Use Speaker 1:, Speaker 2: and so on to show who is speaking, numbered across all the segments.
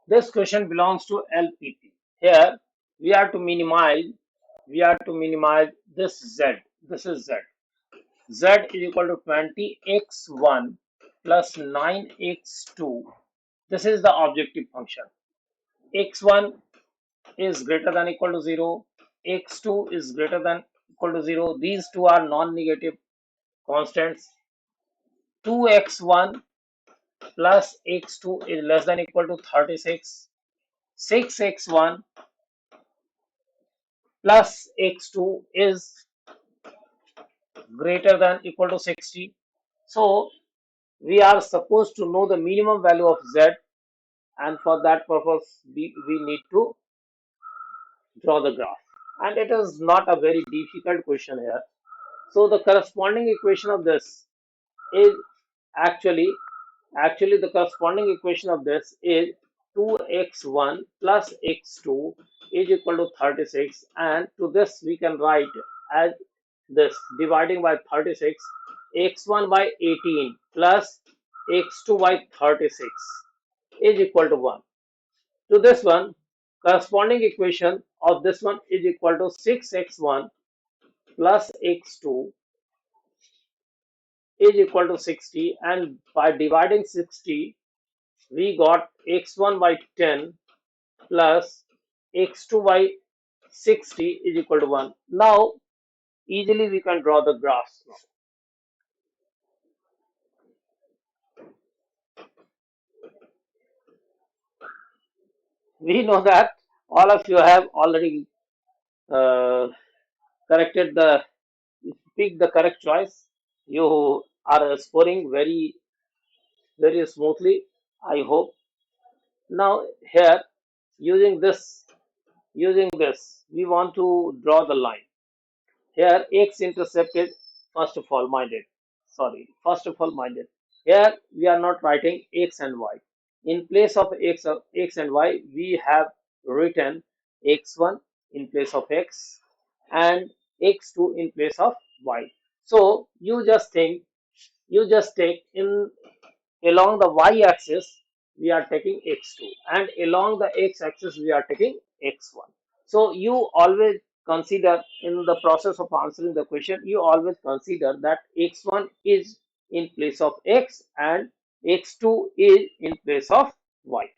Speaker 1: This question belongs to LPT. Here we are to minimize this z. This is z. Z is equal to 20x1 plus 9x2. This is the objective function. X1 is greater than equal to 0. X2 is greater than equal to 0. These two are non-negative constants. 2x1 plus x2 is less than equal to 36. 6x1 plus x2 is greater than equal to 60. So we are supposed to know the minimum value of z, and for that purpose we need to draw the graph. And it is not a very difficult question here. So the corresponding equation of this is actually actually the corresponding equation of this is 2x1 plus x2 is equal to 36, and to this we can write as this: dividing by 36, x1 by 18 plus x2 by 36 is equal to 1. To this one, corresponding equation of this one is equal to 6x1 plus x2 is equal to 60, and by dividing 60 we got x1 by 10 plus x2 by 60 is equal to 1. Now easily we can draw the graphs now. We know that all of you have already uh, corrected the pick the correct choice. You are scoring very smoothly, I hope. Now here, using this we want to draw the line. Here x intercepted, first of all minded. Here we are not writing x and y. In place of x and y, we have written x1 in place of x and x2 in place of y. So you just take in along the y-axis we are taking x2, and along the x-axis we are taking x1. So you always consider, in the process of answering the question, you always consider that x1 is in place of x and x2 is in place of y.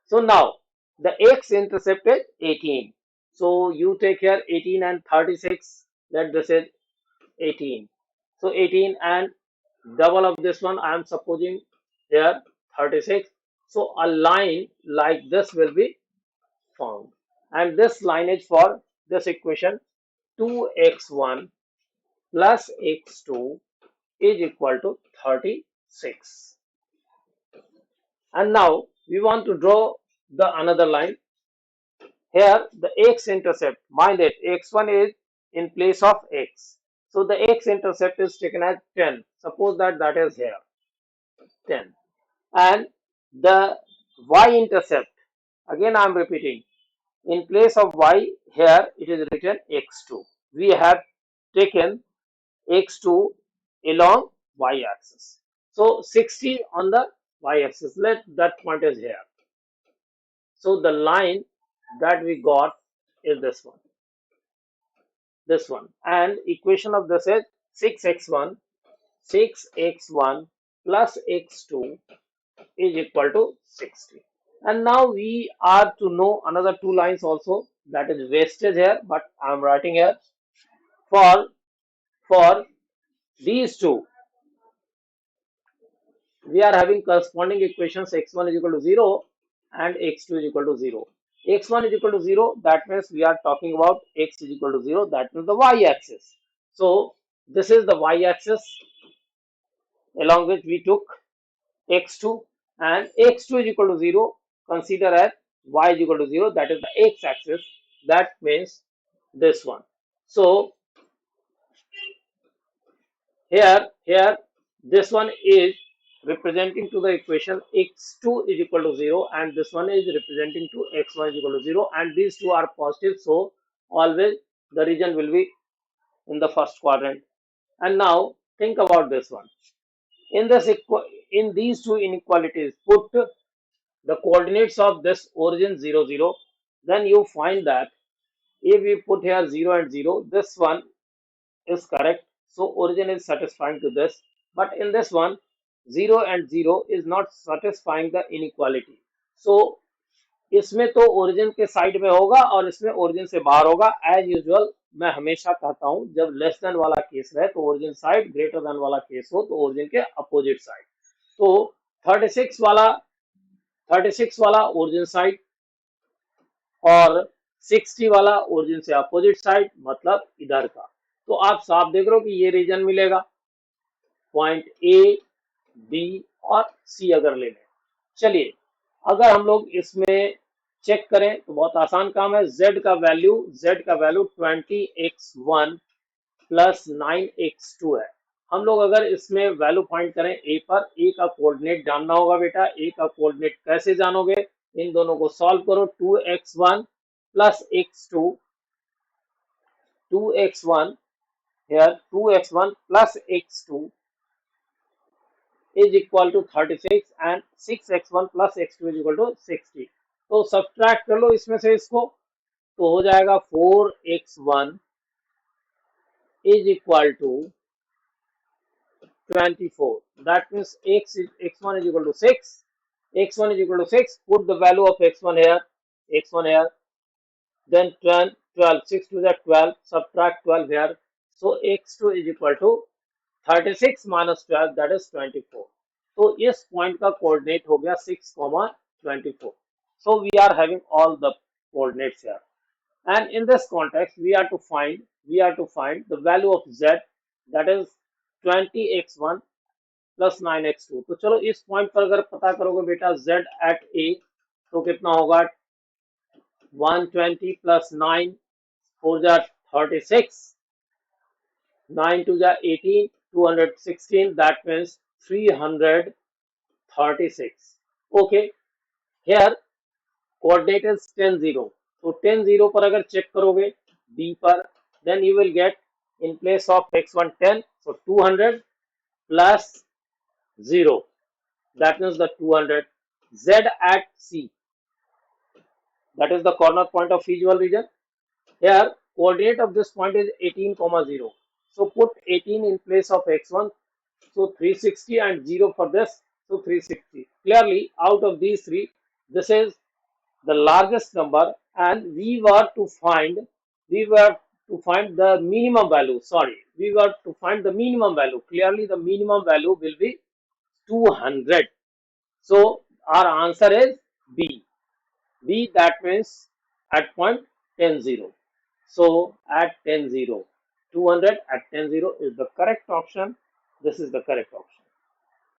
Speaker 1: So now the x intercepted 18. So you take here 18 and 36. Let this is 18. So 18 and double of this one I am supposing here 36. So a line like this will be found, and this lineage for this equation: 2x1 plus x2 is equal to 36. And now we want to draw the another line. Here the x-intercept, mind it, x1 is in place of x. So the x-intercept is taken as 10. Suppose that that is here 10. And the y-intercept, again I am repeating, in place of y here it is written x2. We have taken x2 along y-axis. So 60 on the y-axis. Let that point is here. So the line that we got is this one. This one, and equation of this is 6x1 plus x2 is equal to 60. And now we are to know another two lines also, that is wastage here, but I am writing here for these two we are having corresponding equations: x1 is equal to 0 and x2 is equal to 0. X1 is equal to 0, that means we are talking about x is equal to 0, that means the y-axis. So this is the y-axis along which we took x2, and x2 is equal to 0, consider as y is equal to 0, that is the x-axis, that means this one. So here this one is representing to the equation x2 is equal to 0, and this one is representing to x1 is equal to 0, and these two are positive, so always the region will be in the first quadrant. And now think about this one. In these two inequalities, put the coordinates of this origin 0 0, then you find that if we put here 0 and 0, this one is correct. So origin is satisfying to this. But in this one, 0 and 0 is not satisfying the inequality. So इसमें तो origin के side में होगा और इसमें origin से बाहर होगा. एज यूजुअल मैं हमेशा कहता हूं जब लेस देन वाला केस रहे तो ओरिजिन साइड, ग्रेटर देन वाला केस हो तो ओरिजिन के अपोजिट साइड. तो 36 वाला 36 वाला ओरिजिन साइड और 60 वाला ओरिजिन से अपोजिट साइड, मतलब इधर का. तो आप साफ देख रहे हो कि ये रीजन मिलेगा. पॉइंट ए, बी और सी अगर ले लें. चलिए अगर हम लोग इसमें चेक करें तो बहुत आसान काम है. z का वैल्यू 20x1 प्लस 9x2 है. हम लोग अगर इसमें वैल्यू फाइंड करें a पर, a का कोऑर्डिनेट जानना होगा बेटा. a का कोऑर्डिनेट कैसे जानोगे? इन दोनों को सॉल्व करो. 2x1 plus x2, 2x1 here 2x1 plus x2 is equal to 36 and 6x1 plus x2 is equal to 60. तो सब्ट्रैक्ट कर लो इसमें से इसको, तो हो जाएगा 4x1 is equal to 24. That means x1 is equal to 6. x1 is equal to 6. Put the value of x1 here, x1 here. Then 12, 6 to the 12, subtract 12 here. So x2 is equal to 36 minus 12, that is 24. तो इस point का coordinate हो गया 6,24. So we are having all the coordinates here, and in this context we are to find the value of z, that is 20x1 plus 9x2. तो चलो इस point पर अगर पता करोगे बेटा z at a, तो कितना होगा? 120 plus 9 4 जा 36, 9 2 जा 18, 216, that means 336. Okay, here coordinate is 10 0. तो 10 0 पर अगर चेक करोगे b पर, then you will get in place of x1 10, so 200 plus 0, that means the 200. z at c, that is the corner point of feasible region. Here coordinate of this point is 18, 0. So put 18 in place of x1, so 360, and 0 for this, so 360. Clearly out of these three, this is the largest number, and we were to find the minimum value. We were to find the minimum value. Clearly the minimum value will be 200. So our answer is b. That means at point 10 0. So at 10 0, 200 at 10 0 is the correct option. This is the correct option.